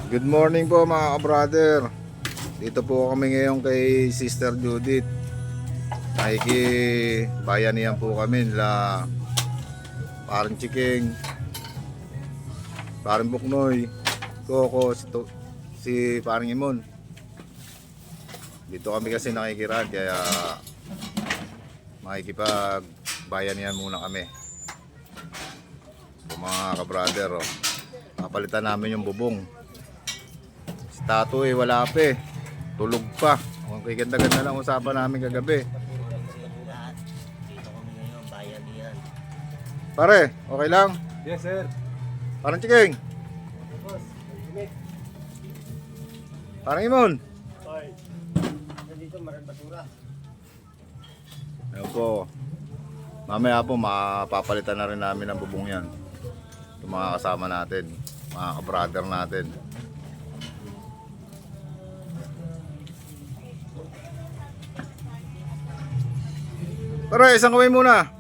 Good morning po mga ka-brother. Dito po kami ngayon kay Sister Judith. Nakikibayanihan po kami nila Parang Chiking, Parang Buknoy, Coco, si Parang Imon. Dito kami kasi nakikiran kaya makikipagbayanihan muna kami. So, mga ka-brother, papalitan namin yung bubong. Si Tato wala pa tulog pa. Okay, ganda-ganda lang usapan namin kagabi. Pare, okay lang? Yes, sir. Parang Chiking, Boss, Parang Imon. Hoy. Nandito maraming basura. Ayun po. Mamaya po mapapalitan na rin namin ang bubong yan. Itong mga kasama natin, mga ka-brother natin. Pare, isang kamay muna.